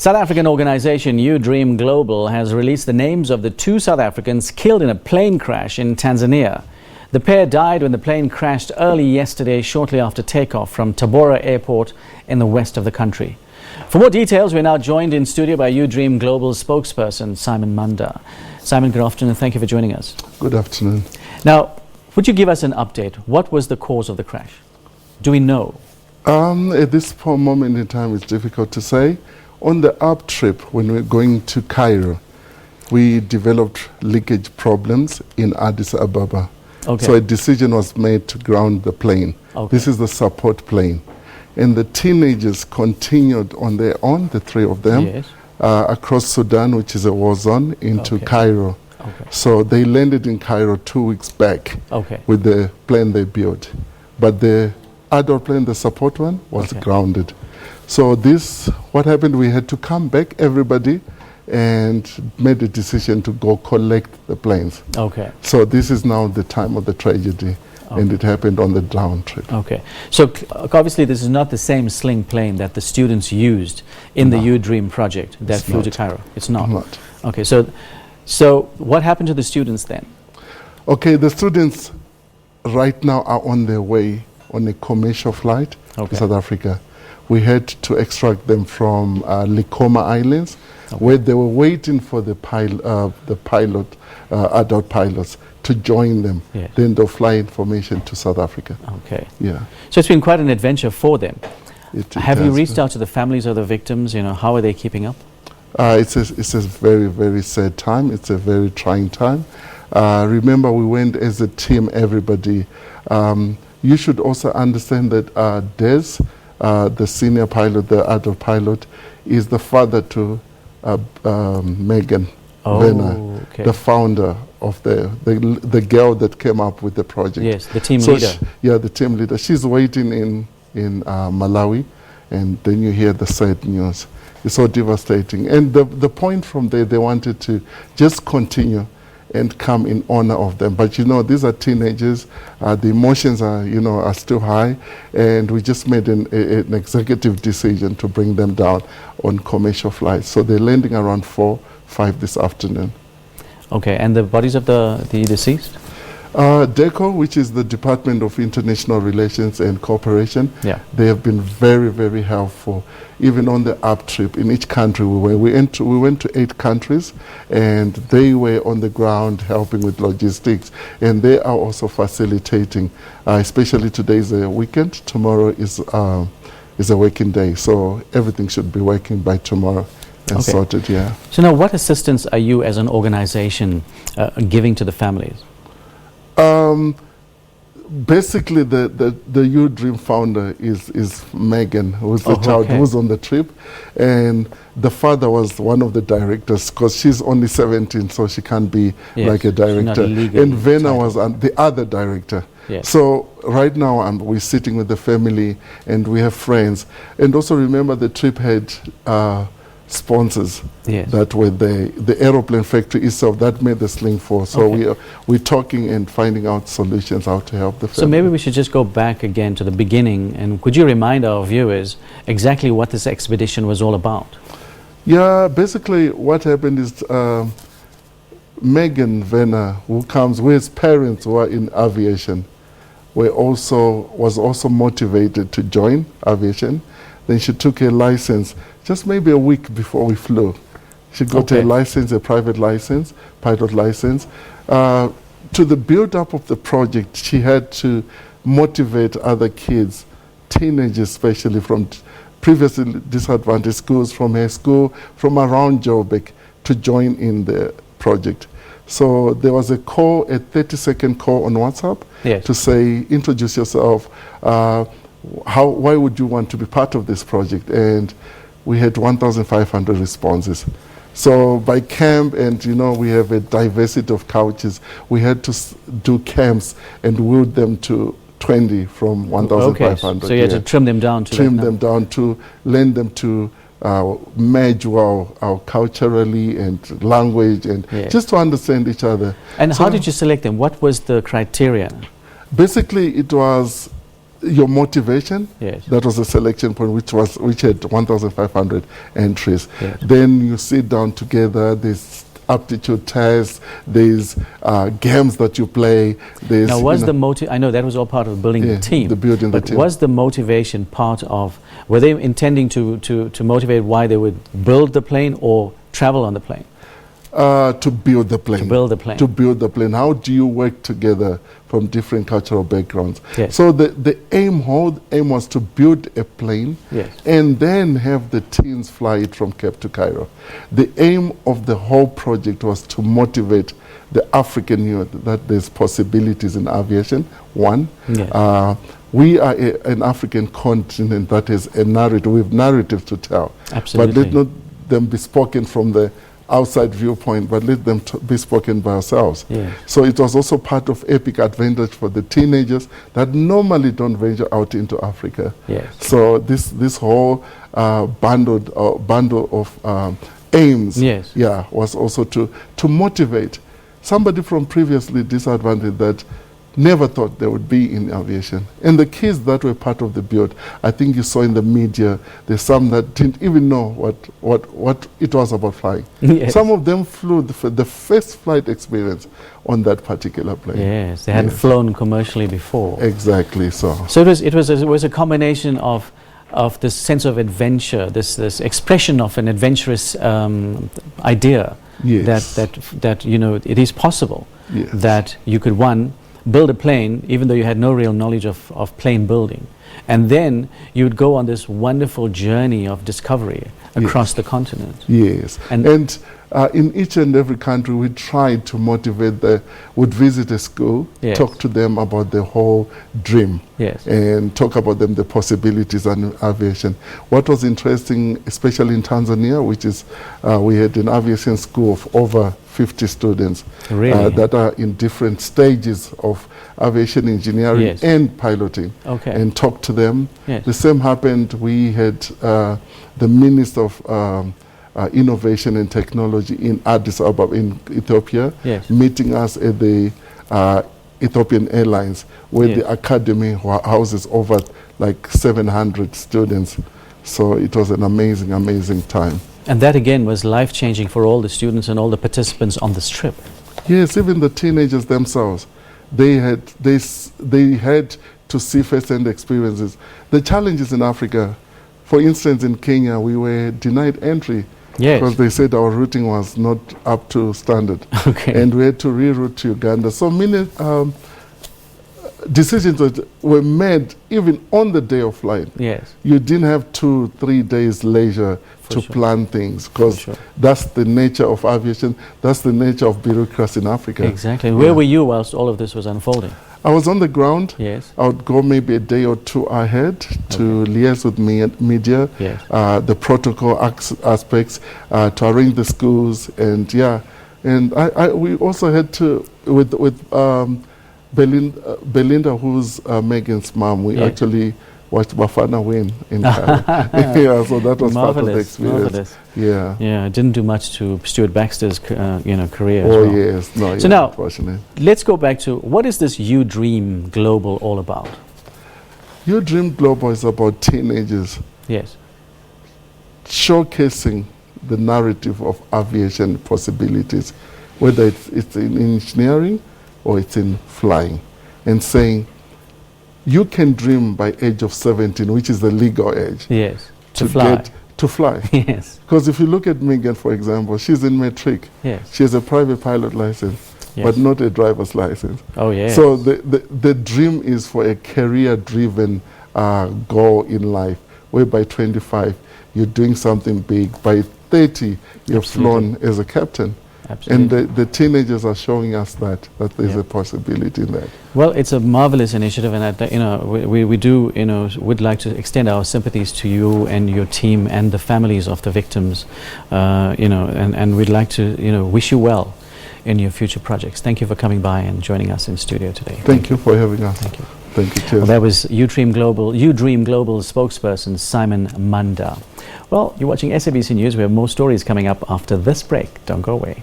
South African organization U-Dream Global has released the names of the two South Africans killed in a plane crash in Tanzania. The pair died when the plane crashed early yesterday, shortly after takeoff from Tabora airport in the west of the country. For more details, we're now joined in studio by U-Dream Global spokesperson Simon Manda. Simon, good afternoon. Thank you for joining us. Good afternoon. Now, would you give us an update? What was the cause of the crash? Do we know? At this moment in time, it's difficult to say. On the up trip, when we're going to Cairo, we developed leakage problems in Addis Ababa. Okay. So a decision was made to ground the plane. Okay. This is the support plane. And the teenagers continued on their own, the three of them, Yes. across Sudan, which is a war zone, into Okay. Cairo. Okay. So they landed in Cairo 2 weeks back Okay. with the plane they built. But the adult plane, the support one, was Okay. grounded. So this, what happened, we had to come back, everybody, and made a decision to go collect the planes. Okay. So this is now the time of the tragedy, and it happened on the down trip. Okay. So obviously this is not the same sling plane that the students used in the No. U-Dream project that It's flew to not. Cairo. It's not. Not. Okay. So what happened to the students then? Okay, the students right now are on their way on a commercial flight Okay. to South Africa. We had to extract them from Likoma Islands, Okay. where they were waiting for the adult pilots to join them. Yes. Then they'll fly information to South Africa. Okay. Yeah. So it's been quite an adventure for them. It Have you has reached been. out to the families of the victims? You know, how are they keeping up? It's a very, very sad time. It's a very trying time. Remember, we went as a team, everybody. You should also understand that Des, the senior pilot, the adult pilot, is the father to Megan Venner, okay. the founder of the girl that came up with the project. Yes, the team So leader. yeah, the team leader. She's waiting in Malawi, and then you hear the sad news. It's so devastating. And the point from there, they wanted to just continue and come in honor of them. But you know, these are teenagers. The emotions are still high, and we just made an executive decision to bring them down on commercial flights. So they're landing around 4, 5 this afternoon. Okay, and the bodies of the deceased? DECO, which is the Department of International Relations and Cooperation, Yeah. they have been very, very helpful. Even on the up trip, in each country we went to 8 countries, and they were on the ground helping with logistics, and they are also facilitating. Especially today is a weekend. Tomorrow is a working day, so everything should be working by tomorrow and Okay. sorted. Yeah. So now, what assistance are you as an organization giving to the families? Basically, the U-Dream founder is Megan, who's the child okay. who's on the trip, and the father was one of the directors, because she's only 17, so she can't be Yes, like a she's not director. legally And Venner entitled. was the other director. Yes. So right now we're sitting with the family, and we have friends. And also remember, the trip had sponsors Yes. that were the aeroplane factory itself that made the sling for. So Okay. we're talking and finding out solutions how to help the family. So maybe we should just go back again to the beginning, and could you remind our viewers exactly what this expedition was all about? Yeah, basically what happened is Megan Venner, who has parents who are in aviation, was also motivated to join aviation. Then she took a license just maybe a week before we flew. She got Okay. a license, a private license, pilot license. To the build-up of the project, she had to motivate other kids, teenagers especially, from previously disadvantaged schools, from her school, from around Joburg, to join in the project. So there was a 30-second call on WhatsApp Yes. to say, introduce yourself, why would you want to be part of this project? And we had 1,500 responses. So by camp, and we have a diversity of couches, we had to do camps and wield them to 20 from 1,500. Okay, so you had to trim them down to trim that them down to lend them to merge our culturally and language, and Yes. just to understand each other. And So how did you select them? What was the criteria? basically, it was your motivation. Yes. That was the selection point, which had 1,500 entries. Yes. Then you sit down together. There's aptitude tests. There's games that you play. There's, now, was the motive? I know that was all part of building the team. But was the motivation part of? Were they intending to motivate why they would build the plane or travel on the plane? To build the plane. To build the plane. To build the plane. How do you work together from different cultural backgrounds? Yes. So the whole aim was to build a plane, yes, and then have the teens fly it from Cape to Cairo. The aim of the whole project was to motivate the African youth that there's possibilities in aviation, one. Yes. We are an African continent that has a narrative. We have narratives to tell. Absolutely. But let not them be spoken from the outside viewpoint, but let them be spoken by ourselves. Yes. So it was also part of epic advantage for the teenagers that normally don't venture out into Africa. Yes. So this whole bundle of aims, yes, yeah, was also to motivate somebody from previously disadvantaged that never thought they would be in aviation. And the kids that were part of the build, I think you saw in the media, there's some that didn't even know what it was about flying. Yes. Some of them flew the first flight experience on that particular plane. Yes, they hadn't flown commercially before. Exactly so. So it was a combination of this sense of adventure, this expression of an adventurous idea. Yes. that you know it is possible. Yes. That you could build a plane even though you had no real knowledge of plane building, and then you would go on this wonderful journey of discovery across the continent. Yes, and in each and every country we tried to motivate would visit a school, yes, talk to them about the whole dream, yes, and talk about them the possibilities in aviation. What was interesting, especially in Tanzania, which is we had an aviation school of over 50 students, really? That are in different stages of aviation engineering, yes, and piloting, okay, and talk to them. Yes. The same happened. We had the Minister of Innovation and Technology in Addis Ababa in Ethiopia, yes, meeting us at the Ethiopian Airlines, where yes, the academy houses over like 700 students. So it was an amazing time. And that again was life-changing for all the students and all the participants on this trip. Yes, even the teenagers themselves, they had to see first-hand experiences. The challenges in Africa, for instance, in Kenya, we were denied entry, yes, because they said our routing was not up to standard. Okay. And we had to reroute to Uganda. So many decisions were made even on the day of flight. Yes. You didn't have 2-3 days leisure to plan things, because that's the nature of aviation, that's the nature of bureaucracy in Africa. Exactly. Where were you whilst all of this was unfolding? I was on the ground. Yes. I would go maybe a day or two ahead to liaise with media, yes, the protocol aspects, to arrange the schools, and we also had to with Belinda, who's Megan's mom. We actually watched Bafana win in Cairo. Yeah, so that was part of the experience. Marvelous. Yeah. Yeah, it didn't do much to Stuart Baxter's career. Oh as well. yes, no. So yeah, now, unfortunately. let's go back to what is this You Dream Global all about? You Dream Global is about teenagers. Yes. Showcasing the narrative of aviation possibilities, whether it's in engineering or it's in flying, and saying you can dream by age of 17, which is the legal age. Yes. To fly. To fly. Yes. Because if you look at Megan, for example, she's in matric. Yes. She has a private pilot license, yes, but not a driver's license. Oh, yes. So the dream is for a career-driven goal in life, where by 25, you're doing something big. By 30, you've flown as a captain. Absolutely. And the teenagers are showing us that there's a possibility in that. Well, it's a marvelous initiative, and we do would like to extend our sympathies to you and your team and the families of the victims, and we'd like to wish you well in your future projects. Thank you for coming by and joining us in studio today. Thank you for having us. Thank you. Thank you. Cheers. Well, that was You Dream Global spokesperson Simon Manda. Well, you're watching SABC News. We have more stories coming up after this break. Don't go away.